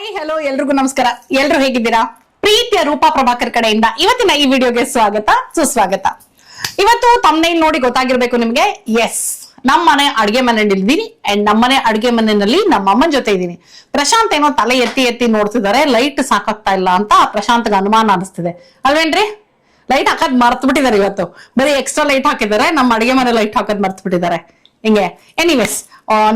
Hi hello ಎಲ್ರಿಗೂ ನಮಸ್ಕಾರ. ಎಲ್ರು ಹೇಗಿದ್ದೀರಾ? ಪ್ರೀತಿಯ ರೂಪಾ ಪ್ರಭಾಕರ್ ಕಡೆಯಿಂದ ಇವತ್ತಿನ ಈ ವಿಡಿಯೋಗೆ ಸ್ವಾಗತ ಸುಸ್ವಾಗತ. ಇವತ್ತು ತಮ್ಮನೇಲ್ ನೋಡಿ ಗೊತ್ತಾಗಿರ್ಬೇಕು ನಿಮ್ಗೆ. ಎಸ್, ನಮ್ಮನೆ ಅಡ್ಗೆ ಮನೆಯಲ್ಲಿ ಇದ್ದೀನಿ ಅಂಡ್ ನಮ್ಮನೆ ಅಡ್ಗೆ ಮನೆಯಲ್ಲಿ ನಮ್ಮ ಅಮ್ಮನ ಜೊತೆ ಇದ್ದೀನಿ. ಪ್ರಶಾಂತ್ ಏನೋ ತಲೆ ಎತ್ತಿ ಎತ್ತಿ ನೋಡ್ತಿದ್ದಾರೆ, ಲೈಟ್ ಸಾಕಾಗ್ತಾ ಇಲ್ಲ ಅಂತ ಪ್ರಶಾಂತ್ಗೆ ಅನುಮಾನ ಅನಿಸ್ತಿದೆ ಅಲ್ವೇನ್ರಿ? ಲೈಟ್ ಹಾಕದ್ ಮರ್ತ್ ಬಿಟ್ಟಿದ್ದಾರೆ. ಇವತ್ತು ಬರೀ ಎಕ್ಸ್ಟ್ರಾ ಲೈಟ್ ಹಾಕಿದ್ದಾರೆ, ನಮ್ಮ ಅಡ್ಗೆ ಮನೆ ಲೈಟ್ ಹಾಕದ್ ಮರ್ತ್ ಬಿಟ್ಟಿದ್ದಾರೆ. ಹಿಂಗೆ ಎನಿವೇಸ್,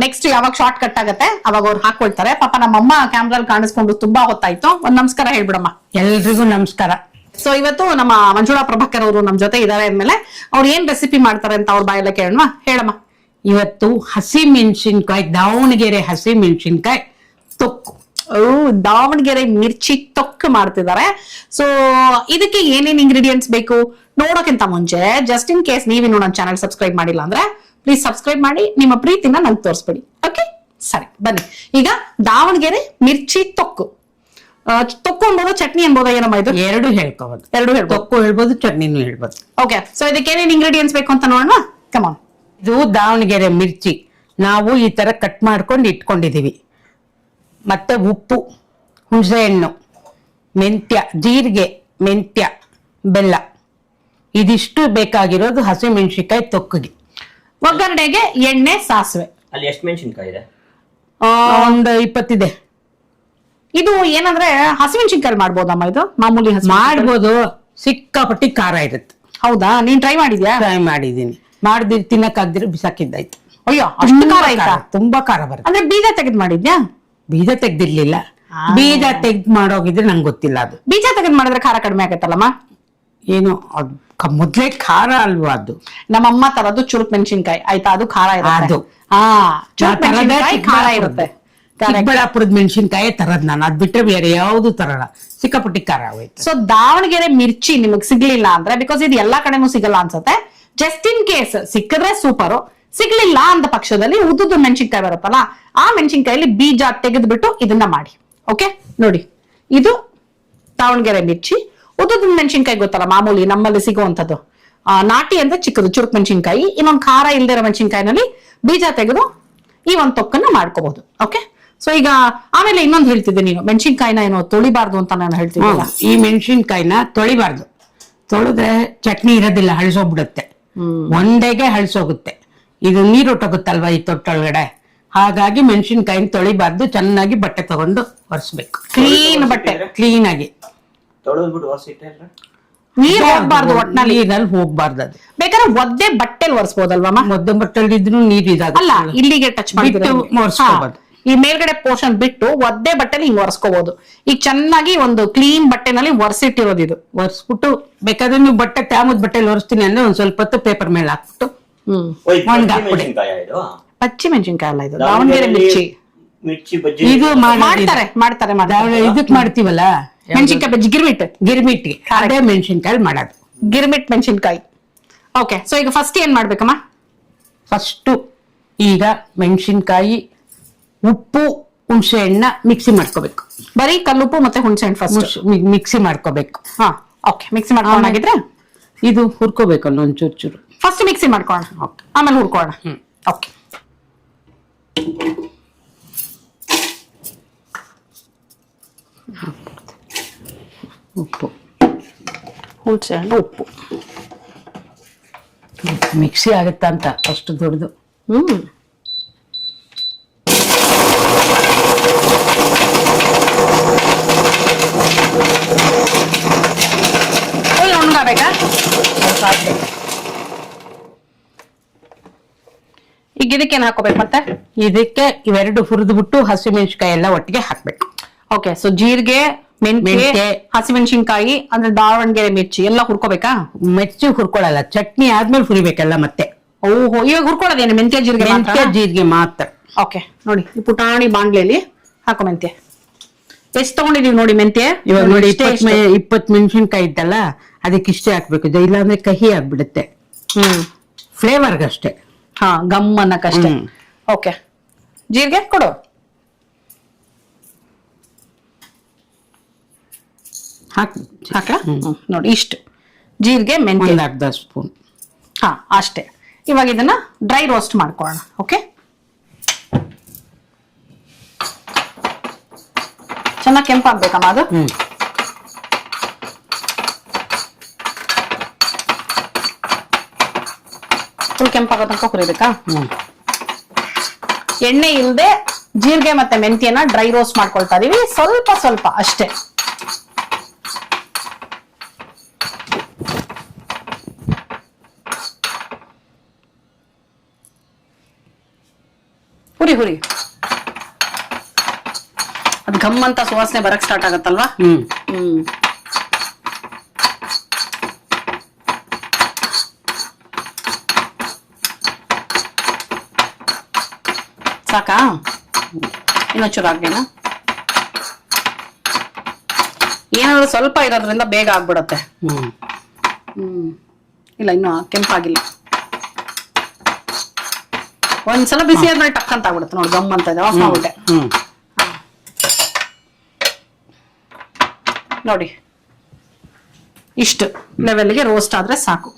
ನೆಕ್ಸ್ಟ್ ಯಾವಾಗ ಶಾರ್ಟ್ ಕಟ್ ಆಗತ್ತೆ ಅವಾಗ ಅವ್ರು ಹಾಕೊಳ್ತಾರೆ. ಪಾಪ ನಮ್ಮಮ್ಮ ಕ್ಯಾಮ್ರಲ್ಲಿ ಕಾಣಿಸ್ಕೊಂಡು ತುಂಬಾ ಹೊತ್ತಾಯ್ತು. ಒಂದ್ ನಮಸ್ಕಾರ ಹೇಳ್ಬಿಡಮ್ಮ. ಎಲ್ರಿಗೂ ನಮಸ್ಕಾರ. ಸೊ ಇವತ್ತು ನಮ್ಮ ಮಂಜುಳಾ ಪ್ರಭಾಕರ್ ಅವರು ನಮ್ ಜೊತೆ ಇದಾರೆ ಅಂದ್ಮೇಲೆ ಅವ್ರು ಏನ್ ರೆಸಿಪಿ ಮಾಡ್ತಾರೆ ಅಂತ ಅವ್ರ ಬಾಯೆಲ್ಲ ಕೇಳೋಣ. ಹೇಳಮ್ಮ. ಇವತ್ತು ಹಸಿ ಮೆಣಸಿನ್ಕಾಯಿ, ದಾವಣಗೆರೆ ಹಸಿ ಮೆಣಸಿನ್ಕಾಯಿ ತೊಕ್ಕು. ದಾವಣಗೆರೆ ಮಿರ್ಚಿ ತೊಕ್ಕು ಮಾಡ್ತಿದ್ದಾರೆ. ಸೊ ಇದಕ್ಕೆ ಏನೇನ್ ಇಂಗ್ರೀಡಿಯೆಂಟ್ಸ್ ಬೇಕು ನೋಡೋಕ್ಕಿಂತ ಮುಂಚೆ, ಜಸ್ಟ್ ಇನ್ ಕೇಸ್ ನೀವಿನ್ನು ನನ್ನ ಚಾನಲ್ ಸಬ್ಸ್ಕ್ರೈಬ್ ಮಾಡಿಲ್ಲ ಅಂದ್ರೆ ಪ್ಲೀಸ್ ಸಬ್ಸ್ಕ್ರೈಬ್ ಮಾಡಿ, ನಿಮ್ಮ ಪ್ರೀತಿನ ನಂಗೆ ತೋರಿಸ್ಬಿಡಿ. ಓಕೆ, ಸರಿ ಬನ್ನಿ. ಈಗ ದಾವಣಗೆರೆ ಮಿರ್ಚಿ ತೊಕ್ಕು. ತೊಕ್ಕು ಅನ್ಬೋದು, ಚಟ್ನಿ ಅನ್ಬೋದ, ಏನಮ್ಮ ಇದು? ಎರಡು ಹೇಳ್ಕೋಬಹುದು. ಎರಡು ಹೇಳ್ಬೋದು. ತೊಕ್ಕು ಹೇಳ್ಬೋದು, ಚಟ್ನಿನೂ ಹೇಳ್ಬೋದು. ಓಕೆ, ಸೊ ಇದಕ್ಕೆ ಏನೇನ್ ಇಂಗ್ರೀಡಿಯೆಂಟ್ಸ್ ಬೇಕು ಅಂತ ನೋಡೋಣ. ಕಮಾನ್. ಇದು ದಾವಣಗೆರೆ ಮಿರ್ಚಿ ನಾವು ಈ ತರ ಕಟ್ ಮಾಡ್ಕೊಂಡು ಇಟ್ಕೊಂಡಿದೀವಿ. ಮತ್ತೆ ಉಪ್ಪು, ಹುಣಸೆ ಹಣ್ಣು, ಮೆಂತ್ಯ, ಜೀರಿಗೆ, ಮೆಂತ್ಯ, ಬೆಲ್ಲ, ಇದಿಷ್ಟು ಬೇಕಾಗಿರೋದು ಹಸಿ ಮೆಣಸಿನ್ಕಾಯಿ ತೊಕ್ಕಿಗೆ. ಒಗ್ಗರಣೆಗೆ ಎಣ್ಣೆ, ಸಾಸಿವೆ. ಅಲ್ಲಿ ಎಷ್ಟು ಮೆಣಸಿನ್ಕಾಯಿ ಇದೆ? ಒಂದು 20 ಇದೆ. ಇದು ಏನಂದ್ರೆ ಹಸಿಮೆಣಸಿನ್ಕಾಯಿ ಮಾಡ್ಬೋದಮ್ಮ? ಇದು ಮಾಮೂಲಿ ಮಾಡ್ಬೋದು, ಸಿಕ್ಕಾಪಟ್ಟಿ ಖಾರ ಇರುತ್ತೆ. ಹೌದಾ? ನೀನ್ ಟ್ರೈ ಮಾಡಿದ್ಯಾ? ಟ್ರೈ ಮಾಡಿದೀನಿ. ಮಾಡ್ದಿರ್ ತಿನ್ನಕ್ಕಾಗ್ದಿರ ಬಿಸಾಕಿದ್ದಾಯ್ತು. ಅಯ್ಯೋ, ಅಷ್ಟು ಖಾರ ಆಯ್ತಾ? ತುಂಬಾ ಖಾರ ಬರುತ್ತೆ. ಅಂದ್ರೆ ಬೀಜ ತೆಗೆದ್ ಮಾಡಿದ್ಯಾ? ಬೀಜ ತೆಗ್ದಿರ್ಲಿಲ್ಲ. ಬೀಜ ತೆಗ್ದ್ ಮಾಡೋಗಿದ್ರೆ ನಂಗೆ ಗೊತ್ತಿಲ್ಲ. ಅದು ಬೀಜ ತೆಗೆದ್ ಮಾಡಿದ್ರೆ ಖಾರ ಕಡಿಮೆ ಆಗತ್ತಲ್ಲಮ್ಮ? ಏನು ಮೊದ್ಲೇ ಖಾರ ಅಲ್ವಾ ಅದು? ನಮ್ಮಮ್ಮ ತರದ್ದು ಚುರುಕ್ ಮೆಣಸಿನ್ಕಾಯಿ ಆಯ್ತಾ, ಅದು ಖಾರ ಇರುತ್ತೆ. ಅದು ಚುರುಕ್ ಮೆಣಸಿನ್ಕಾಯಿ ಖಾರ ಇರುತ್ತೆ. ಚಿಕ್ಕಬಳ್ಳಾಪುರದ ಮೆಣಸಿನ್ಕಾಯಿ ತರದ್ ನಾನು, ಅದ್ ಬಿಟ್ರೆ ಬೇರೆ ಯಾವ್ದು ತರಲ್ಲ. ಸಿಕ್ಕಾಪಟ್ಟಿ ಖಾರ ಆಗೋಯ್ತು. ಸೊ ದಾವಣಗೆರೆ ಮಿರ್ಚಿ ನಿಮಗ್ ಸಿಗ್ಲಿಲ್ಲ ಅಂದ್ರೆ, ಬಿಕಾಸ್ ಇದು ಎಲ್ಲಾ ಕಡೆನೂ ಸಿಗಲ್ಲ ಅನ್ಸುತ್ತೆ, ಜಸ್ಟ್ ಇನ್ ಕೇಸ್ ಸಿಕ್ಕಿದ್ರೆ ಸೂಪರು. ಸಿಗ್ಲಿಲ್ಲ ಅಂದ ಪಕ್ಷದಲ್ಲಿ ಉದ್ದುದ್ದು ಮೆಣಸಿನ್ಕಾಯಿ ಬರುತ್ತಲ್ಲ, ಆ ಮೆಣಸಿನ್ಕಾಯಲ್ಲಿ ಬೀಜ ತೆಗೆದ್ಬಿಟ್ಟು ಇದನ್ನ ಮಾಡಿ. ಓಕೆ, ನೋಡಿ ಇದು ದಾವಣಗೆರೆ ಮಿರ್ಚಿ. ಉದ್ದುದ್ದು ಮೆಣಸಿನ್ಕಾಯಿ ಗೊತ್ತಲ್ಲ, ಮಾಮೂಲಿ ನಮ್ಮಲ್ಲಿ ಸಿಗುವಂತದ್ದು. ನಾಟಿ ಅಂದ್ರೆ ಚಿಕ್ಕದು ಚುರುಕ್ ಮೆಣಸಿನ್ಕಾಯಿ. ಇನ್ನೊಂದು ಖಾರ ಇಲ್ದಿರೋ ಮೆಣಸಿನ್ಕಾಯಿನಲ್ಲಿ ಬೀಜ ತೆಗೆದು ಈ ಒಂದು ತೊಕ್ಕನ್ನ ಮಾಡ್ಕೋಬಹುದು. ಓಕೆ, ಸೊ ಈಗ ಆಮೇಲೆ ಇನ್ನೊಂದು ಹೇಳ್ತಿದ್ದೆ, ನೀನು ಮೆಣಸಿನ್ಕಾಯಿನ ಏನೋ ತೊಳಿಬಾರ್ದು ಅಂತ ನಾನು ಹೇಳ್ತಿದ್ದೆ. ಈ ಮೆಣಸಿನ್ಕಾಯಿನ ತೊಳಿಬಾರ್ದು. ತೊಳೆದ್ರೆ ಚಟ್ನಿ ಇರೋದಿಲ್ಲ, ಹಳಸೋಗ್ಬಿಡುತ್ತೆ. ಒಂಡೆಗೆ ಹಳಸೋಗುತ್ತೆ. ಇದು ನೀರೊಟ್ಟೋಗುತ್ತಲ್ವಾ ಈ ತೊಟ್ಟೊಳಗಡೆ, ಹಾಗಾಗಿ ಮೆಣಸಿನ್ಕಾಯಿನ ತೊಳಿಬಾರ್ದು. ಚೆನ್ನಾಗಿ ಬಟ್ಟೆ ತಗೊಂಡು ಒರೆಸ್ಬೇಕು. ಕ್ಲೀನ್ ಬಟ್ಟೆ, ಕ್ಲೀನ್ ಆಗಿ ತೊಳೆದ್ಬಿಟ್ಟು ಒರೆಸಿಟ್ಟೆ. ನೀರ್ ಹೋಗ್ಬಾರ್ದು, ಒಟ್ನಲ್ಲಿ ನೀರಲ್ಲಿ ಹೋಗ್ಬಾರ್ದು. ಅದು ಬೇಕಾದ್ರೆ ಒದ್ದೆ ಬಟ್ಟೆಲ್ ಒರೆಸ್ಬೋದಲ್ವಮ್ಮ? ಮೊದ್ಲು ಬಟ್ಟೆಲ್ ಇದ್ರು ನೀರ್ ಅಲ್ಲ, ಇಲ್ಲಿಗೆ ಟಚ್ ಬಿಟ್ಟು ಒರೆಸ್ಕೋಬಹುದು. ಈ ಮೇಲ್ಗಡೆ ಪೋರ್ಷನ್ ಬಿಟ್ಟು ಒದ್ದೆ ಬಟ್ಟೆಲಿ ಹಿಂಗ್ ಒರೆಸ್ಕೋಬಹುದು. ಈಗ ಚೆನ್ನಾಗಿ ಒಂದು ಕ್ಲೀನ್ ಬಟ್ಟೆನಲ್ಲಿ ಒರೆಸಿಟ್ಟಿರೋದು ಇದು. ಒರೆಸ್ಬಿಟ್ಟು ಬೇಕಾದ್ರೆ ನೀವು ಬಟ್ಟೆ ತ್ಯಾಮದ್ ಬಟ್ಟೆಲಿ ಒರೆಸ್ತೀನಿ ಅಂದ್ರೆ ಒಂದ್ ಸ್ವಲ್ಪ ಹೊತ್ತು ಪೇಪರ್ ಮೇಲೆ ಹಾಕ್ಬಿಟ್ಟು ಒಣಗಾಕ್ಬಿಡಿ. ಪಚ್ಚಿ ಮೆಣಸಿನ್ಕಾಯಿ ಅಲ್ಲ, ಇದು ದಾವಣಗೆರೆ ಮಿರ್ಚಿ. ಮಿರ್ಚಿ ಬಜ್ಜಿ ಇದು ಮಾಡ್ತಾರೆ ಮಾಡ್ತಾರೆ ಮಾಡ್ತಾರೆ. ಇದಕ್ ಮಾಡ್ತೀವಲ್ಲ ಮೆಣಸಿನ್ಕಾಯಿ ಬಜ್ಜಿ, ಗಿರ್ಮಿಟ್. ಗಿರ್ಮಿಟ್ಗೆ ಅದೇ ಮೆಣಸಿನ್ಕಾಯಿ ಮಾಡೋದು, ಗಿರ್ಮಿಟ್ ಮೆಣಸಿನ್ಕಾಯಿ. ಓಕೆ, ಸೊ ಈಗ ಫಸ್ಟ್ ಏನ್ ಮಾಡ್ಬೇಕಮ್ಮ? ಫಸ್ಟ್ ಈಗ ಮೆಣಸಿನ್ಕಾಯಿ, ಉಪ್ಪು, ಹುಣಸೆ ಹಣ್ಣ ಮಿಕ್ಸಿ ಮಾಡ್ಕೋಬೇಕು. ಬರೀ ಕಲ್ಲುಪ್ಪು ಮತ್ತೆ ಹುಣಸೆ ಹಣ್ಣು ಫಸ್ಟ್ ಮಿಕ್ಸಿ ಮಾಡ್ಕೋಬೇಕು. ಹಾ, ಓಕೆ. ಮಿಕ್ಸಿ ಮಾಡ್ಕೊಂಡಾಗಿದ್ರೆ ಇದು ಹುರ್ಕೋಬೇಕು ಒಂದ್ ಚೂರು ಚೂರು. ಫಸ್ಟ್ ಮಿಕ್ಸಿ ಮಾಡ್ಕೋಣ, ಆಮೇಲೆ ಹುರ್ಕೋಣ. ಓಕೆ, ಉಪ್ಪು, ಹುಣಸೆ ಹಣ್ಣು, ಉಪ್ಪು. ಮಿಕ್ಸಿ ಆಗುತ್ತಾ ಅಂತ ಅಷ್ಟು ದೊಡ್ಡದು. ಒಣಗಬೇಕಾ? ಈಗ ಇದಕ್ಕೇನ್ ಹಾಕೋಬೇಕು ಮತ್ತೆ? ಇದಕ್ಕೆ ಇವೆರಡು ಹುರಿದ್ಬಿಟ್ಟು ಹಸಿಮೆಣಸಿನ್ಕಾಯಿ ಎಲ್ಲ ಒಟ್ಟಿಗೆ ಹಾಕ್ಬೇಕು. ಓಕೆ, ಸೊ ಜೀರಿಗೆ, ಮೆಂತ್ಯ, ಹಸಿಮೆಣಸಿನ್ಕಾಯಿ ಅಂದ್ರೆ ದಾವಣಗೆರೆ ಮಿರ್ಚಿ ಎಲ್ಲ ಹುರ್ಕೋಬೇಕಾ? ಮೆಚ್ಚಿ ಹುರ್ಕೊಳಲ್ಲ, ಚಟ್ನಿ ಆದ್ಮೇಲೆ ಹುರಿಬೇಕಲ್ಲ ಮತ್ತೆ. ಓಹೋ, ಇವಾಗ ಹುರ್ಕೊಳ್ಳೋದೇನು? ಮೆಂತ್ಯ ಜೀರಿಗೆ? ಮೆಂತ್ಯ ಜೀರಿಗೆ ಮಾತ್ರ. ಓಕೆ, ನೋಡಿ ಈ ಪುಟಾಣಿ ಬಾಂಡ್ಲೆಲಿ ಹಾಕೋ ಮೆಂತ್ಯ. ಎಷ್ಟು ತಗೊಂಡಿದೀವಿ ನೋಡಿ ಮೆಂತ್ಯ. ಇವಾಗ ನೋಡಿ 20 ಮೆಣಸಿನ್ಕಾಯಿ ಇದ್ದಲ್ಲ, ಅದಕ್ಕೆ ಇಷ್ಟೇ ಹಾಕ್ಬೇಕು. ಇಲ್ಲಾಂದ್ರೆ ಕಹಿ ಆಗ್ಬಿಡುತ್ತೆ. ಫ್ಲೇವರ್ಗಷ್ಟೇ. ಹಾ, ಗಮ್ ಅನ್ನಕ್ಕಷ್ಟೇ. ಓಕೆ, ಜೀರಿಗೆ ಕೊಡು. ಹಾಕ್ಲಾ? ನೋಡಿ ಇಷ್ಟು ಜೀರಿಗೆ, ಮೆಂತ್ಯ ಅರ್ಧ ಸ್ಪೂನ್. ಹಾ, ಅಷ್ಟೇ. ಇವಾಗ ಇದನ್ನ ಡ್ರೈ ರೋಸ್ಟ್ ಮಾಡ್ಕೊಳ್ಳೋಣ. ಓಕೆ, ಚೆನ್ನಾಗಿ ಕೆಂಪಾಗ್ಬೇಕಮ್ಮ ಅದು. ಫುಲ್ ಕೆಂಪಾಗೋ ತನಕ ಹುರಿಬೇಕಾ? ಎಣ್ಣೆ ಇಲ್ಲದೆ ಜೀರಿಗೆ ಮತ್ತೆ ಮೆಂತ್ಯನ ಡ್ರೈ ರೋಸ್ಟ್ ಮಾಡ್ಕೊಳ್ತಾ ಇದೀವಿ, ಸ್ವಲ್ಪ ಸ್ವಲ್ಪ ಅಷ್ಟೇ. ಹುರಿ ಹುರಿ, ಅದು ಘಮ್ ಅಂತ ಸುವಾಸನೆ ಬರಕ್ ಸ್ಟಾರ್ಟ್ ಆಗತ್ತಲ್ವಾ? ಸಾಕಾ? ಇನ್ನೊಂಚೂರು ಹಾಕ್ಬೇನ? ಏನಾದ್ರು ಸ್ವಲ್ಪ ಇರೋದ್ರಿಂದ ಬೇಗ ಆಗ್ಬಿಡತ್ತೆ. ಇಲ್ಲ, ಇನ್ನು ಕೆಂಪಾಗಿಲ್ಲ. ಒಂದ್ಸಲ ಬಿಸಿ ಆದ್ಮೇಲೆ ಟಕ್ ಅಂತ ಆಗ್ಬಿಡುತ್ತೆ ನೋಡಿ, ಗಮ್ ಅಂತ ಇದೆ. ಆಫ್ ಮಾಡ್ಬಿಟ್ಟೆ ನೋಡಿ. ಇಷ್ಟು ಲೆವೆಲ್ಗೆ ರೋಸ್ಟ್ ಆದ್ರೆ ಸಾಕು.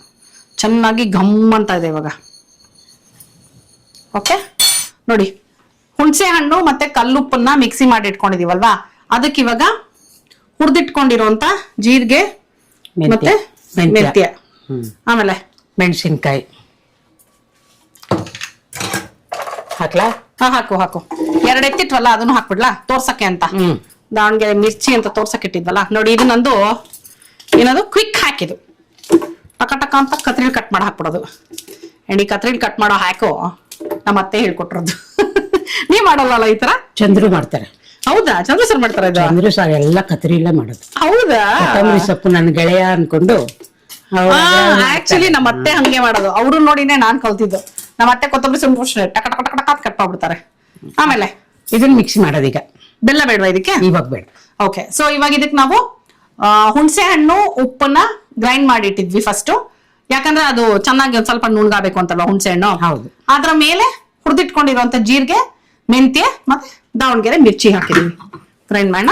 ಚೆನ್ನಾಗಿ ಘಮ್ ಅಂತ ಇದೆ ಇವಾಗ. ಓಕೆ ನೋಡಿ, ಹುಣಸೆ ಹಣ್ಣು ಮತ್ತೆ ಕಲ್ಲುಪ್ಪನ್ನ ಮಿಕ್ಸಿ ಮಾಡಿ ಇಟ್ಕೊಂಡಿದೀವಲ್ವಾ, ಅದಕ್ಕೆ ಇವಾಗ ಹುರಿದಿಟ್ಕೊಂಡಿರುವಂತ ಜೀರಿಗೆ ಮತ್ತೆ ಮೆಂತ್ಯ, ಆಮೇಲೆ ಮೆಣಸಿನ್ಕಾಯಿ ಹಾಕ್ಲಾ? ಹಾ, ಹಾಕು ಹಾಕು. ಎರಡು ಎತ್ತಿಟ್ವಲ್ಲ, ಅದನ್ನು ಹಾಕ್ಬಿಡ್ಲಾ ತೋರ್ಸಕ್ಕೆ ಅಂತ. ದಾವಣಗೆರೆ ಮಿರ್ಚಿ ಅಂತ ತೋರ್ಸಕ್ ಇಟ್ಟಿದ್ವಲ್ಲ ನೋಡಿ. ಇದು ನಂದು ಏನದು ಕ್ವಿಕ್ ಹಾಕಿದು, ಟಕ ಟಕ ಅಂತ ಕತ್ರಿಲ್ ಕಟ್ ಮಾಡಿ ಹಾಕ್ಬಿಡೋದು. ಅಂಡ್ ಈ ಕತ್ರಿಲ್ ಕಟ್ ಮಾಡೋ ಹ್ಯಾಕು ನಮ್ಮ ಅತ್ತೆ ಹೇಳ್ಕೊಟ್ರದ್ದು. ನೀವ್ ಮಾಡಲ್ಲ ಈ ತರ? ಚಂದ್ರು ಮಾಡ್ತಾರೆ. ಹೌದಾ? ಚಂದ್ರು ಸರ್ ಮಾಡ್ತಾರೆ ಇದು? ಚಂದ್ರು ಸರ್ ಎಲ್ಲ ಕತ್ರಿಲ್ಲ ಮಾಡೋದು. ಹೌದಾ? ಕೊತ್ತಂಬರಿ ಸೊಪ್ಪು ನನ್ನ ಗೆಳೆಯ ಅನ್ಕೊಂಡು. ಆಕ್ಚುಲಿ ನಮ್ಮ ಅತ್ತೆ ಹಂಗೆ ಮಾಡೋದು. ಅವ್ರು ನೋಡಿನೇ ನಾನ್ ಕಲ್ತಿದ್ದು. ನಮ್ಮ ಅತ್ತೆ ಕೊತ್ತಂಬರಿ ಸೊಪ್ಪು ಟಕ ಟಕ ಟಕ ಟಕ ಕಟ್ ಮಾಡ್ಬಿಡ್ತಾರೆ. ಆಮೇಲೆ ಇದನ್ನ ಮಿಕ್ಸಿ ಮಾಡೋದೀಗ. ಬೆಲ್ಲ ಬೇಡವಾ ಇದಕ್ಕೆ? ಇವಾಗ ಬೇಡ. ಓಕೆ, ಸೊ ಇವಾಗ ಇದಕ್ಕೆ ನಾವು ಹುಣಸೆ ಹಣ್ಣು ಉಪ್ಪನ್ನ ಗ್ರೈಂಡ್ ಮಾಡಿ ಇಟ್ಟಿದ್ವಿ ಫಸ್ಟ್. ಯಾಕಂದ್ರೆ ಅದು ಚೆನ್ನಾಗಿ ಒಂದ್ ಸ್ವಲ್ಪ ನುಣ್ಗಾಬೇಕು ಅಂತಲ್ವಾ ಹುಣಸೆ ಹಣ್ಣು. ಹೌದು. ಅದ್ರ ಮೇಲೆ ಹುರಿದಿಟ್ಕೊಂಡಿರುವಂತ ಜೀರಿಗೆ, ಮೆಂತ್ಯ ಮತ್ತೆ ದಾವಣಗೆರೆ ಮಿರ್ಚಿ ಹಾಕಿದೀವಿ ಗ್ರೈಂಡ್ ಮಾಡೋಣ.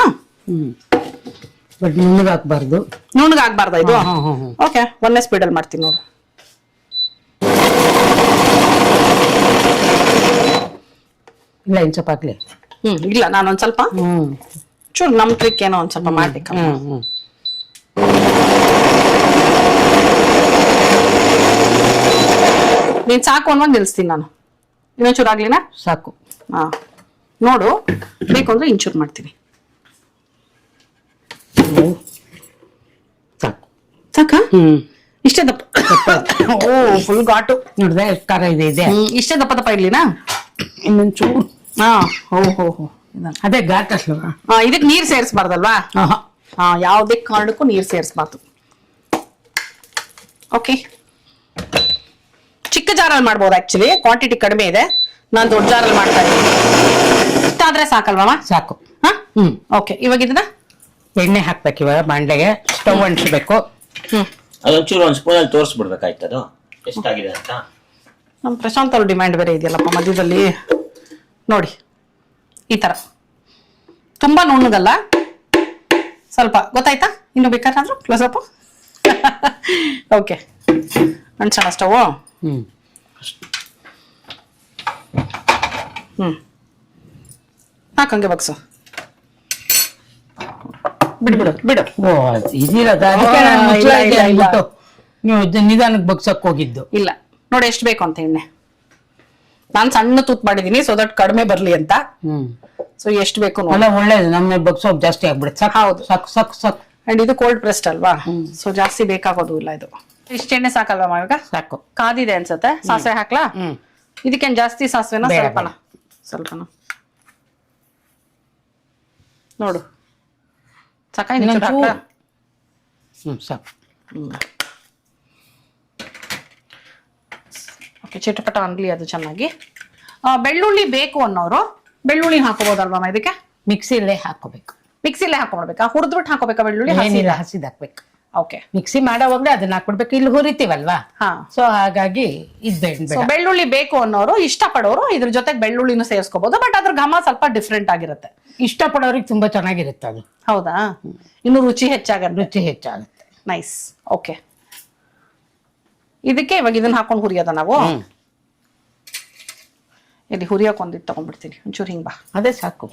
ಬಟ್ ನುಣ್ಣಗಾಕ್ಬಾರ್ದು. ನುಣ್ಣಗಾಗ್ಬಾರ್ದ ಇದು? ಓಕೆ, ಒಂದೇ ಸ್ಪೀಡ್ ಅಲ್ಲಿ ಮಾಡ್ತೀನಿ ನೋಡು. ಇಲ್ಲ, ಇನ್ ಸ್ವಲ್ಪ ಹಾಕ್ಲಿ. ಇಲ್ಲ, ನಾನೊಂದ್ ಸ್ವಲ್ಪ ಚೂರು ನಮ್ ಟ್ರಿಕ್ ಏನೋ ಒಂದ್ ಸ್ವಲ್ಪ ಮಾಡ್ಬೇಕು. ನೀನ್ ಸಾಕು ಅನ್ನೋದು ನಿಲ್ಸ್ತೀನಿ ನಾನು. ಇನ್ನೊಂಚೂರು ಆಗ್ಲಿನಾ? ಸಾಕು. ಹಾ, ನೋಡು, ಬೇಕು ಅಂದ್ರೆ ಇಂಚೂರು ಮಾಡ್ತೀನಿ. ಸಾಕು. ಸಾಕ? ಇಷ್ಟೇ ದಪ್ಪ? ಓ, ಫುಲ್ ಘಾಟು. ನೋಡ್ದೆ ಎಷ್ಟು ಖಾರ ಇದೆ. ಇಷ್ಟೇ ದಪ್ಪ ದಪ್ಪ ಇರ್ಲಿನಾ? ಇನ್ನೊಂಚೂರು. ಹಾ, ಹೋ. ಅದೇ ಘಾಟ್ ಅಲ್ವಾ? ಇದಕ್ ನೀರ್ ಸೇರಿಸಬಾರ್ದಲ್ವಾ? ಯಾವ್ದೇ ಕಾರಣಕ್ಕೂ ನೀರ್ ಸೇರಿಸಬಾರ್ದು. ಓಕೆ, ಚಿಕ್ಕ ಜಾರಲ್ಲಿ ಮಾಡ್ಬೋದು. ಆಕ್ಚುಲಿ ಕ್ವಾಂಟಿಟಿ ಕಡಿಮೆ ಇದೆ, ನಾನು ದೊಡ್ಡ ಜಾರಲ್ಲಿ ಮಾಡ್ತಾ ಇದ್ದೀನಿ. ಇಷ್ಟಾದ್ರೆ ಸಾಕಲ್ವಾ? ಸಾಕು. ಓಕೆ, ಇವಾಗ ಇದನ್ನ ಎಣ್ಣೆ ಹಾಕ್ಬೇಕು. ಇವಾಗ ಬಾಂಡ್ಲೆಗೆ ಸ್ಟವ್ ಅಂಟಿಸ್ಬೇಕು. ಅದೊಂಚೂರು ಒಂದ್ ಸ್ಪೂನ್ ಅಲ್ಲಿ ತೋರಿಸ್ಬಿಡ್ಬೇಕಾಯ್ತದು ಎಷ್ಟಾಗಿದೆ ಅಂತ. ನಮ್ ಪ್ರಶಾಂತ್ ಅವ್ರ ಡಿಮ್ಯಾಂಡ್ ಬೇರೆ ಇದೆಯಲ್ಲಪ್ಪ ಮಧ್ಯದಲ್ಲಿ. ನೋಡಿ, ಈ ತರ ತುಂಬಾ ನುಣ್ಣಗಲ್ಲ, ಸ್ವಲ್ಪ. ಗೊತ್ತಾಯ್ತಾ? ಇನ್ನು ಬೇಕಾದ್ರೂ ಕ್ಲೋಸ್ ಅಪ್. ಓಕೆ, ಅಂಚಣ ಸ್ಟವ್. ಹಾಕಂಗೆ ಬಗ್ಸು. ಬಿಡು. ಓ, ಇದಿರೋದ? ನೀವು ನಿಧಾನಕ್ಕೆ ಬಗ್ಸಕ್ ಹೋಗಿದ್ದು. ಇಲ್ಲ, ನೋಡಿ ಎಷ್ಟು ಬೇಕು ಅಂತ ಎಣ್ಣೆ. ನಾನ್ ಸಣ್ಣ ತೂತ್ ಮಾಡಿದೀನಿ, ಸೊ ದಟ್ ಕಡಿಮೆ ಬರ್ಲಿ ಅಂತ. ಸೊ ಎಷ್ಟು ಬೇಕು ಅಲ್ಲ, ಒಳ್ಳೇದು. ನಮ್ಮ ಬಗ್ಸೋಕ್ ಜಾಸ್ತಿ ಆಗ್ಬಿಡುತ್ತೆ. ಹೌದು, ಸಾಕು. ಅಂಡ್ ಇದು ಕೋಲ್ಡ್ ಪ್ರೆಸ್ಡ್ ಅಲ್ವಾ, ಸೊ ಜಾಸ್ತಿ ಬೇಕಾಗೋದು ಇಲ್ಲ. ಇದು ಇಷ್ಟ ಎಣ್ಣೆ ಸಾಕಲ್ವಾ ಇವಾಗ? ಸಾಕು. ಕಾದಿದೆ ಅನ್ಸತ್ತೆ. ಸಾಸಿವೆ ಹಾಕ್ಲಾ? ಇದಕ್ಕೇನ್ ಜಾಸ್ತಿ ಸಾಸಿವೆನ? ಸ್ವಲ್ಪನ ನೋಡು. ಸಾಕ? ಸಾಕು. ಓಕೆ, ಚಿಟಪಟ ಅನ್ಲಿ ಅದು ಚೆನ್ನಾಗಿ. ಬೆಳ್ಳುಳ್ಳಿ ಬೇಕು ಅನ್ನೋರು ಬೆಳ್ಳುಳ್ಳಿ ಹಾಕೋಬಹುದಲ್ವಾ ಇದಕ್ಕೆ? ಮಿಕ್ಸಿಲೇ ಹಾಕೋಬೇಕು. ಮಿಕ್ಸಿಲೇ ಹಾಕೊಂಡ್ಬೇಕಾ? ಹುರಿದ್ಬಿಟ್ಟು ಹಾಕೋಬೇಕಾ ಬೆಳ್ಳುಳ್ಳಿ? ಹಸಿದ್ ಹಾಕ್ಬೇಕು. ಓಕೆ, ಮಿಕ್ಸಿ ಮಾಡೋವಾಗ್ಲೇ ಅದನ್ನ ಹಾಕೊಡ್ಬೇಕು. ಇಲ್ಲಿ ಹುರಿತೀವಲ್ವಾ, ಸೊ ಹಾಗಾಗಿ ಬೆಳ್ಳುಳ್ಳಿ ಬೇಕು ಅನ್ನೋರು, ಇಷ್ಟಪಡೋರು ಇದ್ರ ಜೊತೆಗೆ ಬೆಳ್ಳುಳ್ಳಿನೂ ಸೇರಿಸ್ಕೋಬಹುದು. ಬಟ್ ಅದ್ರ ಘಮ ಸ್ವಲ್ಪ ಡಿಫ್ರೆಂಟ್ ಆಗಿರುತ್ತೆ. ಇಷ್ಟಪಡೋರಿಗೆ ತುಂಬಾ ಚೆನ್ನಾಗಿರುತ್ತೆ ಅದು. ಹೌದಾ? ಇನ್ನು ರುಚಿ ಹೆಚ್ಚಾಗುತ್ತೆ. ನೈಸ್. ಓಕೆ, ಇದಕ್ಕೆ ಇವಾಗ ಇದನ್ನ ಹಾಕೊಂಡು ಹುರಿಯೋದ ನಾವು? ಇಲ್ಲಿ ಹುರಿಯೋಕೆ ಒಂದಿಟ್ಟು ತಗೊಂಡ್ಬಿಡ್ತೀನಿ. ಒಂಚೂರು ಹಿಂಗ್ ಬಾ. ಅದೇ ಸಾಕು.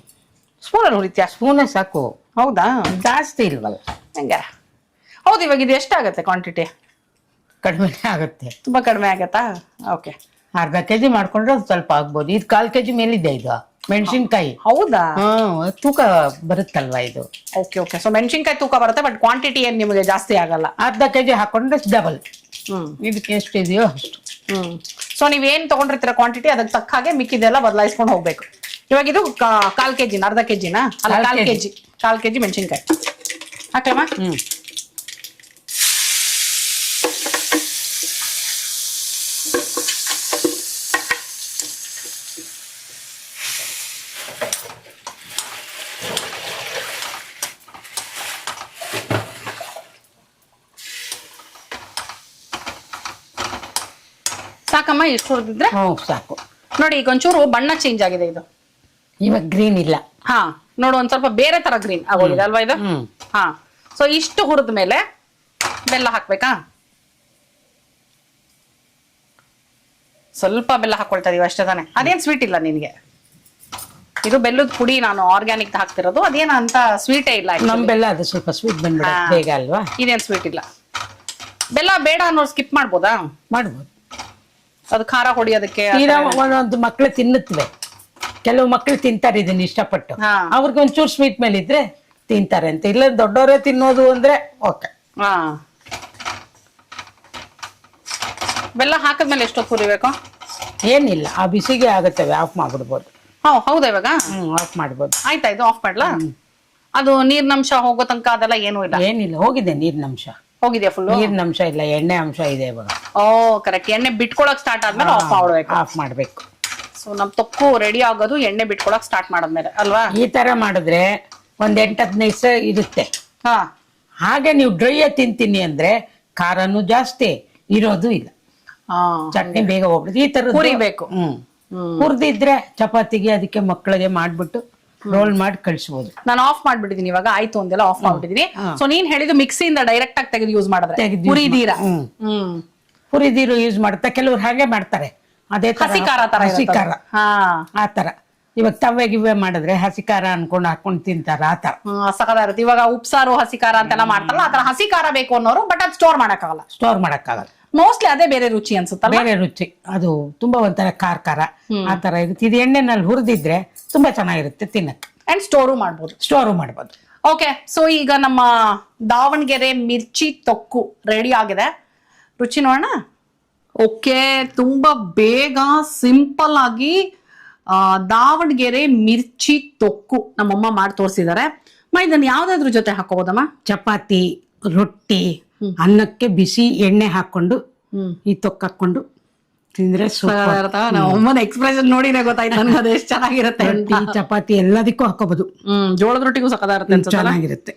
ಸ್ಪೂನಲ್ಲಿ ಹುರಿತ್ಯಾ? ಸ್ಪೂನೇ ಸಾಕು, ಹೌದಾ? ಜಾಸ್ತಿ ಇಲ್ವಲ್ಲ. ಹಂಗಾರ ಹೌದು. ಇವಾಗ ಇದು ಎಷ್ಟಾಗತ್ತೆ ಕ್ವಾಂಟಿಟಿ? ಕಡಿಮೆನೇ ಆಗುತ್ತೆ. ತುಂಬಾ ಕಡಿಮೆ ಆಗತ್ತಾ? ಓಕೆ. ಅರ್ಧ ಕೆಜಿ ಮಾಡ್ಕೊಂಡ್ರೆ ಸ್ವಲ್ಪ ಆಗ್ಬೋದು. ಇದು 1/4 ಕೆಜಿ ಮೇಲಿದೆ. ಇದು ಮೆಣಸಿನ್ಕಾಯಿ. ಹೌದಾ? ತೂಕ ಬರುತ್ತಲ್ವಾ ಇದು. Okay okay. ಸೊ ಮೆಣಸಿನ್ಕಾಯಿ ತೂಕ ಬರುತ್ತೆ, ಬಟ್ ಕ್ವಾಂಟಿಟಿ ಏನ್ ನಿಮಗೆ ಜಾಸ್ತಿ ಆಗಲ್ಲ. ಅರ್ಧ ಕೆಜಿ ಹಾಕೊಂಡ್ರೆ ಡಬಲ್. ಹ್ಮ್. ಇದಕ್ಕೆ ಎಷ್ಟಿದೆಯೋ ಅಷ್ಟು. ಹ್ಮ್. ಸೊ ನೀವೇನ್ ತಗೊಂಡಿರ್ತೀರ ಕ್ವಾಂಟಿಟಿ, ಅದಕ್ಕೆ ತಕ್ಕ ಹಾಗೆ ಮಿಕ್ಕಿದೆಲ್ಲ ಬದಲಾಯಿಸ್ಕೊಂಡು ಹೋಗ್ಬೇಕು. ಇವಾಗ ಇದು 1/4 ಕೆಜಿನ, ಅರ್ಧ ಕೆಜಿನ? ಅಲ್ಲ, 1/4 ಕೆಜಿ. 1/4 ಕೆಜಿ ಮೆಣಸಿನ್ಕಾಯಿ ಹಾಕ್ಲಮ್ಮ? ಸಾಕಮ್ಮ? ಎಷ್ಟು ಹುರಿದಿದ್ರೆ ಸಾಕು. ನೋಡಿ, ಈಗ ಒಂಚೂರು ಬಣ್ಣ ಚೇಂಜ್ ಆಗಿದೆ ಇದು. ಇವಾಗ ಗ್ರೀನ್ ಇಲ್ಲ. ಹಾ, ನೋಡು, ಒಂದ್ ಸ್ವಲ್ಪ ಬೇರೆ ತರ ಗ್ರೀನ್ ಆಗೋಗಿದೆ ಅಲ್ವಾ ಇದು? ಹಾ. ಸೊ ಇಷ್ಟು ಹುರಿದ ಮೇಲೆ ಬೆಲ್ಲ ಹಾಕ್ಬೇಕಾ? ಸ್ವಲ್ಪ ಬೆಲ್ಲ ಹಾಕೊಳ್ತಾ ಇದೀವಿ ಅಷ್ಟೇ ತಾನೆ? ಅದೇನ್ ಸ್ವೀಟ್ ಇಲ್ಲ ನಿನ್ಗೆ? ಇದು ಬೆಲ್ಲದ ಪುಡಿ ನಾನು ಆರ್ಗ್ಯಾನಿಕ್ ಹಾಕ್ತಿರೋದು. ಅದೇನ ಅಂತ ಸ್ವೀಟೇ ಇಲ್ಲ. ನಮ್ ಬೆಲ್ಲ ಅದು ಸ್ವಲ್ಪ ಸ್ವೀಟ್ ಬಂದ್ಬಿಡ ಬೇಗ ಅಲ್ವಾ? ಇದೇನ್ ಸ್ವೀಟ್ ಇಲ್ಲ. ಬೆಲ್ಲ ಬೇಡ ಅನ್ನೋರು ಸ್ಕಿಪ್ ಮಾಡ್ಬೋದಾ? ಮಾಡ್ಬೋದು. ಅದು ಖಾರ ಹೊಡಿಯೋದಕ್ಕೆ ಒಂದೊಂದು ಮಕ್ಳು ತಿನ್ನುತ್ತವೆ. ಕೆಲವು ಮಕ್ಳು ತಿಂತಾರೆ ಇದನ್ನ ಇಷ್ಟಪಟ್ಟು. ಅವ್ರಿಗೆ ಒಂಚೂರು ಸ್ವೀಟ್ ಮೇಲೆ ಇದ್ರೆ ತಿಂತಾರೆ ಅಂತ. ಇಲ್ಲ ದೊಡ್ಡವರೇ ತಿನ್ನೋದು ಅಂದ್ರೆ ಓಕೆ. ಹಾ. ಬೆಲ್ಲ ಹಾಕಿದ್ಮೇಲೆ ಎಷ್ಟೊತ್ತು ಹುರಿಬೇಕು? ಏನಿಲ್ಲ, ಆ ಬಿಸಿಗೆ ಆಗುತ್ತವೆ. ಆಫ್ ಮಾಡ್ಬಿಡ್ಬೋದು. ಹೌದಾ? ಇವಾಗ ಆಫ್ ಮಾಡ್ಬೋದು. ಆಯ್ತಾ? ಇದು ಆಫ್ ಮಾಡ್ಲಾ? ಅದು ನೀರಿನಂಶ ಹೋಗೋ ತನಕ ಅದೆಲ್ಲ ಏನೂ ಇಲ್ಲ? ಏನಿಲ್ಲ, ಹೋಗಿದೆ ನೀರಿನಂಶ. ಹೋಗಿದ್ಯಾ ಫುಲ್? ನೀರಿನಂಶ ಇಲ್ಲ, ಎಣ್ಣೆ ಅಂಶ ಇದೆ ಇವಾಗ. ಓ ಕರೆಕ್ಟ್. ಎಣ್ಣೆ ಬಿಟ್ಕೊಳಕ್ ಸ್ಟಾರ್ಟ್ ಆದ್ಮೇಲೆ ಆಫ್ ಮಾಡ್ಬೇಕು. ಆಫ್ ಮಾಡ್ಬೇಕು. ಸೊ ನಮ್ ತೊಕ್ಕು ರೆಡಿ ಆಗೋದು ಎಣ್ಣೆ ಬಿಟ್ಕೊಳಕ್ ಸ್ಟಾರ್ಟ್ ಮಾಡಾದ್ಮೇಲೆ ಅಲ್ವಾ? ಈ ತರ ಮಾಡಿದ್ರೆ ಒಂದ್ 8-15 ದಿವಸ ಇರುತ್ತೆ. ಹಾ. ಹಾಗೆ ನೀವು ಡ್ರೈ ತಿಂತೀನಿ ಅಂದ್ರೆ ಖಾರನು ಜಾಸ್ತಿ ಇರೋದು ಇಲ್ಲ. ಚಟ್ನಿ ಬೇಗ ಹೋಗ್ಬಿಡುತ್ತೆ. ಈ ತರ ಹುರಿಬೇಕು. ಹುರಿದಿದ್ರೆ ಚಪಾತಿಗೆ ಅದಕ್ಕೆ ಮಕ್ಕಳಿಗೆ ಮಾಡ್ಬಿಟ್ಟು ರೋಲ್ ಮಾಡಿ ಕಳಿಸಬಹುದು. ನಾನು ಆಫ್ ಮಾಡ್ಬಿಟ್ಟಿದೀನಿ ಇವಾಗ. ಆಯ್ತು ಒಂದೆಲ್ಲ ಆಫ್ ಮಾಡ್ಬಿಟ್ಟಿದೀನಿ. ಸೊ ನೀನ್ ಹೇಳಿದ್ದು ಮಿಕ್ಸಿಯಿಂದ ಡೈರೆಕ್ಟ್ ಆಗಿ ತೆಗೆದು ಯೂಸ್ ಮಾಡಿದ್ರೆ ಹುರಿದೀರಾ? ಹುರಿದೀರು ಯೂಸ್ ಮಾಡ್ತಾ ಕೆಲವ್ರು ಹಾಗೆ ಮಾಡ್ತಾರೆ. ಅದೇ ಹಸಿ ಖಾರ ತರ. ಹಸಿ ಖಾರ ಆ ತರ. ಇವಾಗ ತವ್ವೆ ಗಿವ್ವೆ ಮಾಡಿದ್ರೆ ಹಸಿ ಖಾರ ಅನ್ಕೊಂಡು ಹಾಕೊಂಡು ತಿಂತಾರ. ಆ ತರ ಸಕದ ಇರುತ್ತೆ. ಇವಾಗ ಉಪ್ಸಾರು ಹಸಿ ಖಾರ ಅಂತೆಲ್ಲ ಮಾಡ್ತಾರಲ್ಲ, ಆತರ ಹಸಿ ಖಾರ ಬೇಕು ಅನ್ನೋರು. ಬಟ್ ಅದು ಸ್ಟೋರ್ ಮಾಡಕ್ಕಾಗಲ್ಲ. ಸ್ಟೋರ್ ಮಾಡಕ್ಕಾಗಲ್ಲ. ಮೋಸ್ಟ್ಲಿ ಅದೇ ಬೇರೆ ರುಚಿ ಅನ್ಸುತ್ತಲ್ಲ? ಬೇರೆ ರುಚಿ. ಅದು ತುಂಬಾ ಒಂಥರ ಖಾರ ಆ ತರ ಇರುತ್ತೆ. ಇದು ಎಣ್ಣೆನಲ್ಲಿ ಹುರಿದಿದ್ರೆ ತುಂಬಾ ಚೆನ್ನಾಗಿರುತ್ತೆ ತಿನ್ನಕ್ಕೆ. ಅಂಡ್ ಸ್ಟೋರು ಮಾಡ್ಬೋದು. ಸ್ಟೋರು ಮಾಡ್ಬೋದು. ಓಕೆ. ಸೊ ಈಗ ನಮ್ಮ ದಾವಣಗೆರೆ ಮಿರ್ಚಿ ತೊಕ್ಕು ರೆಡಿ ಆಗಿದೆ. ರುಚಿ ನೋಡೋಣ. ಓಕೆ, ತುಂಬಾ ಬೇಗ ಸಿಂಪಲ್ ಆಗಿ ದಾವಣಗೆರೆ ಮಿರ್ಚಿ ತೊಕ್ಕು ನಮ್ಮಮ್ಮ ಮಾಡಿ ತೋರಿಸಿದ್ದಾರೆ. ಇದನ್ನ ಯಾವ್ದಾದ್ರ ಜೊತೆ ಹಾಕೋಬೋದಮ್ಮ? ಚಪಾತಿ, ರೊಟ್ಟಿ, ಅನ್ನಕ್ಕೆ ಬಿಸಿ ಎಣ್ಣೆ ಹಾಕೊಂಡು ಈ ತೊಕ್ಕ ಹಾಕೊಂಡು ತಿಂದ್ರೆ ನಮ್ಮಮ್ಮನ ಎಕ್ಸ್ಪ್ರೆಷನ್ ನೋಡಿನೇ ಗೊತ್ತಾಯ್ತು ನನಗೆ ಅದು ಎಷ್ಟು ಚೆನ್ನಾಗಿರುತ್ತೆ. ರೊಟ್ಟಿ, ಚಪಾತಿ ಎಲ್ಲದಕ್ಕೂ ಹಾಕೋಬಹುದು. ಜೋಳದ ರೊಟ್ಟಿಗೂ ಸಕದ ಇರುತ್ತೆ. ಚೆನ್ನಾಗಿರುತ್ತೆ.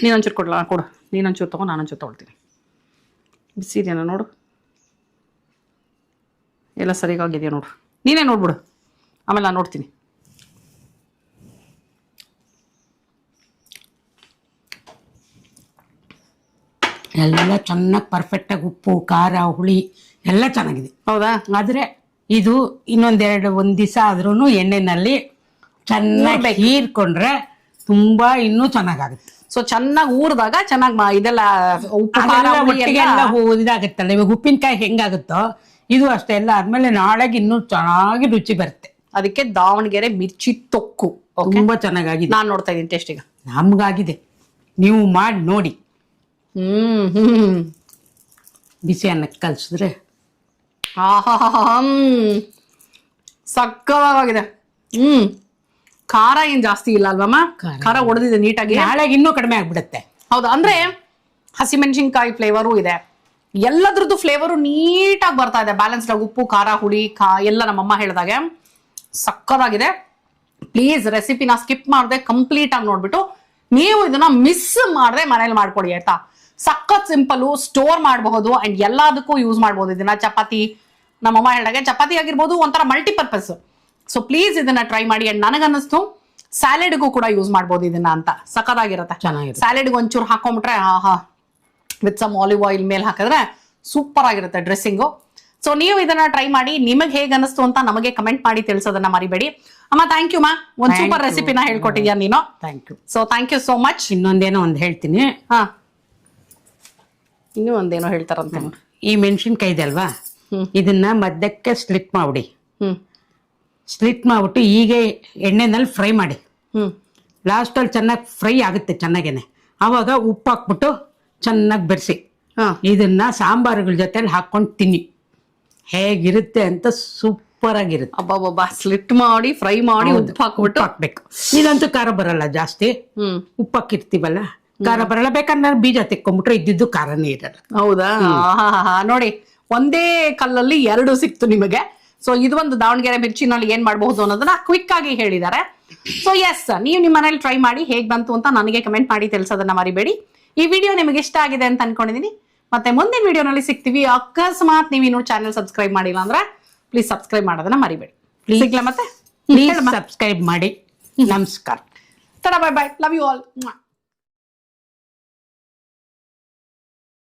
ನೀನೊಂಚೂರು ಕೊಡ್ಲಾ? ಕೊಡು. ನೀನೊಂಚೂರು ತಗೋ, ನಾನೊಂಚೂರು ತಗೊಳ್ತೀನಿ. ಬಿಸಿ ಇದೆಯಾ ನೋಡು. ಎಲ್ಲ ಸರಿಗಾಗಿದೆಯಾ ನೋಡು. ನೀನೇ ನೋಡ್ಬಿಡು, ಆಮೇಲೆ ನಾನು ನೋಡ್ತೀನಿ. ಎಲ್ಲ ಚೆನ್ನಾಗಿ ಪರ್ಫೆಕ್ಟಾಗಿ ಉಪ್ಪು, ಖಾರ, ಹುಳಿ ಎಲ್ಲ ಚೆನ್ನಾಗಿದೆ. ಹೌದಾ? ಆದ್ರೆ ಇದು ಒಂದ್ ದಿವಸ ಆದ್ರೂ ಎಣ್ಣೆನಲ್ಲಿ ಚೆನ್ನಾಗಿ ಹೀರ್ಕೊಂಡ್ರೆ ತುಂಬಾ ಇನ್ನೂ ಚೆನ್ನಾಗಾಗುತ್ತೆ. ಸೊ ಚೆನ್ನಾಗಿ ಊರ್ದಾಗ ಚೆನ್ನಾಗಿ ಇದೆಲ್ಲ ಉಪ್ಪು ಇದಾಗುತ್ತಲ್ಲ. ಇವಾಗ ಉಪ್ಪಿನಕಾಯಿ ಹೆಂಗಾಗುತ್ತೋ ಇದು ಅಷ್ಟೇ. ಎಲ್ಲ ಆದ್ಮೇಲೆ ನಾಳೆಗೆ ಇನ್ನೂ ಚೆನ್ನಾಗಿ ರುಚಿ ಬರುತ್ತೆ. ಅದಕ್ಕೆ ದಾವಣಗೆರೆ ಮಿರ್ಚಿ ತೊಕ್ಕು ತುಂಬಾ ಚೆನ್ನಾಗಿದೆ. ನಾನ್ ನೋಡ್ತಾ ಇದ್ದೀನಿ ಟೇಸ್ಟ್. ಈಗ ನಮ್ಗಾಗಿದೆ, ನೀವು ಮಾಡಿ ನೋಡಿ. ಬಿಸಿ ಅನ್ನಕ್ಕೆ ಕಲ್ಸಿದ್ರೆ ಸಕ್ಕತ್ತಾಗಿದೆ. ಖಾರ ಏನ್ ಜಾಸ್ತಿ ಇಲ್ಲ ಅಲ್ವಮ್ಮ? ಖಾರ ಹೊಡೆದಿದೆ ನೀಟಾಗಿ. ನಾಳೆಗೆ ಇನ್ನೂ ಕಡಿಮೆ ಆಗ್ಬಿಡುತ್ತೆ. ಹೌದಾ? ಅಂದ್ರೆ ಹಸಿಮೆಣಸಿನ್ಕಾಯಿ ಫ್ಲೇವರು ಇದೆ, ಎಲ್ಲದ್ರದ್ದು ಫ್ಲೇವರು ನೀಟಾಗಿ ಬರ್ತಾ ಇದೆ. ಬ್ಯಾಲೆನ್ಸ್ಡ್ ಆಗಿ ಉಪ್ಪು, ಖಾರ, ಹುಳಿ ಎಲ್ಲ ನಮ್ಮಮ್ಮ ಹೇಳಿದಾಗೆ ಸಕ್ಕದಾಗಿದೆ. ಪ್ಲೀಸ್ ರೆಸಿಪಿನ ಸ್ಕಿಪ್ ಮಾಡದೆ ಕಂಪ್ಲೀಟ್ ಆಗಿ ನೋಡ್ಬಿಟ್ಟು ನೀವು ಇದನ್ನ ಮಿಸ್ ಮಾಡದೆ ಮನೇಲಿ ಮಾಡ್ಕೊಡಿ ಆಯ್ತಾ? ಸಖತ್ ಸಿಂಪಲ್, ಸ್ಟೋರ್ ಮಾಡಬಹುದು ಅಂಡ್ ಎಲ್ಲದಕ್ಕೂ ಯೂಸ್ ಮಾಡಬಹುದು ಇದನ್ನ. ಚಪಾತಿ, ನಮ್ಮಮ್ಮ ಹೇಳಿದಾಗೆ ಚಪಾತಿ ಆಗಿರ್ಬೋದು, ಒಂಥರ ಮಲ್ಟಿಪರ್ಪಸ್. ಸೊ ಪ್ಲೀಸ್ ಇದನ್ನ ಟ್ರೈ ಮಾಡಿ. ಅಂಡ್ ನನಗನ್ನಿಸ್ತು ಸ್ಯಾಲೆಡ್ಗೂ ಕೂಡ ಯೂಸ್ ಮಾಡ್ಬೋದು ಇದನ್ನ ಅಂತ. ಸಖತ್ತಾಗಿರುತ್ತೆ. ಚೆನ್ನಾಗಿರುತ್ತೆ. ಸ್ಯಾಲೆಡ್ಗೆ ಒಂಚೂರು ಹಾಕೊಂಡ್ಬಿಟ್ರೆ ವಿತ್ ಸಮ್ ಆಲಿವ್ ಆಯಿಲ್ ಮೇಲೆ ಹಾಕಿದ್ರೆ ಸೂಪರ್ ಆಗಿರುತ್ತೆ ಡ್ರೆಸ್ಸಿಂಗು. ಸೊ ನೀವು ಇದನ್ನ ಟ್ರೈ ಮಾಡಿ, ನಿಮಗೆ ಹೇಗೆ ಅನಿಸ್ತು ಅಂತ ನಮಗೆ ಕಮೆಂಟ್ ಮಾಡಿ ತಿಳಿಸೋದನ್ನ ಮರಿಬೇಡಿ. ಅಮ್ಮ ಥ್ಯಾಂಕ್ ಯು ಮಾ, ಒಂದ್ Thank ಸೂಪರ್ you. ರೆಸಿಪಿನ ಹೇಳ್ಕೊಟ್ಟಿದ್ಯಾ ನೀನು. Thank you. So thank you so much. ಇನ್ನೊಂದೇನೋ ಒಂದು ಹೇಳ್ತೀನಿ. ಹಾ, ಇನ್ನೂ ಒಂದೇನೋ ಹೇಳ್ತಾರಂತೆ. ಈ ಮೆಣಸಿನ್ಕಾಯಿ ಇದೆ ಅಲ್ವಾ, ಇದನ್ನ ಮಧ್ಯಕ್ಕೆ ಸ್ಲಿಟ್ ಮಾಡ್ಬಿಡಿ. ಸ್ಲಿಟ್ ಮಾಡ್ಬಿಟ್ಟು ಹೀಗೆ ಎಣ್ಣೆನಲ್ಲಿ ಫ್ರೈ ಮಾಡಿ. ಲಾಸ್ಟಲ್ಲಿ ಚೆನ್ನಾಗಿ ಫ್ರೈ ಆಗುತ್ತೆ ಚೆನ್ನಾಗೇನೆ. ಆವಾಗ ಉಪ್ಪು ಹಾಕ್ಬಿಟ್ಟು ಚೆನ್ನಾಗಿ ಬೆರೆಸಿ ಇದನ್ನ ಸಾಂಬಾರುಗಳ ಜೊತೆಲಿ ಹಾಕೊಂಡು ತಿನ್ನಿ, ಹೇಗಿರುತ್ತೆ ಅಂತ ಸೂಪರ್ ಆಗಿರುತ್ತೆ. ಅಬ್ಬಬ್ಬಾ, ಸ್ಲಿಟ್ ಮಾಡಿ ಫ್ರೈ ಮಾಡಿ ಉಪ್ಪು ಹಾಕ್ಬಿಟ್ಟು ಹಾಕ್ಬೇಕು. ಇದಂತೂ ಖಾರ ಬರಲ್ಲ ಜಾಸ್ತಿ, ಉಪ್ಪು ಹಾಕಿರ್ತೀವಲ್ಲ ಖಾರ ಬರಲ್ಲ. ಬೇಕಂದ್ರೆ ಬೀಜ ತೆಕ್ಕೊಂಡ್ಬಿಟ್ರೆ ಇದ್ದಿದ್ದು ಖಾರನೇ ಇರಲ್ಲ. ಹೌದಾ? ನೋಡಿ, ಒಂದೇ ಕಲ್ಲಲ್ಲಿ ಎರಡು ಸಿಕ್ತು ನಿಮಗೆ. ಸೊ ಇದು ಒಂದು ದಾವಣಗೆರೆ ಮಿರ್ಚಿನಲ್ಲಿ ಏನ್ ಮಾಡಬಹುದು ಅನ್ನೋದನ್ನ ಕ್ವಿಕ್ ಆಗಿ ಹೇಳಿದ್ದಾರೆ. ಸೊ ಎಸ್, ನೀವು ನಿಮ್ಮ ಮನೇಲಿ ಟ್ರೈ ಮಾಡಿ ಹೇಗ್ ಬಂತು ಅಂತ ನನಗೆ ಕಮೆಂಟ್ ಮಾಡಿ ತಿಳಿಸೋದನ್ನ ಮರಿಬೇಡಿ. ಈ ವಿಡಿಯೋ ನಿಮಗೆ ಇಷ್ಟ ಆಗಿದೆ ಅಂತ ಅನ್ಕೊಂಡಿದೀನಿ. ಮತ್ತೆ ಮುಂದಿನ ವಿಡಿಯೋನಲ್ಲಿ ಸಿಗ್ತೀವಿ. ಅಕಸ್ಮಾತ್ ನೀವು ಇನ್ನೂ ಚಾನೆಲ್ ಸಬ್ಸ್ಕ್ರೈಬ್ ಮಾಡಿಲ್ಲ ಅಂದ್ರೆ ಪ್ಲೀಸ್ ಸಬ್ಸ್ಕ್ರೈಬ್ ಮಾಡೋದನ್ನ ಮರಿಬೇಡಿ. ಸಿಗ್ಲಾ ಮತ್ತೆ? ಪ್ಲೀಸ್ ಸಬ್ಸ್ಕ್ರೈಬ್ ಮಾಡಿ. ನಮಸ್ಕಾರ. Bye bye, love you all.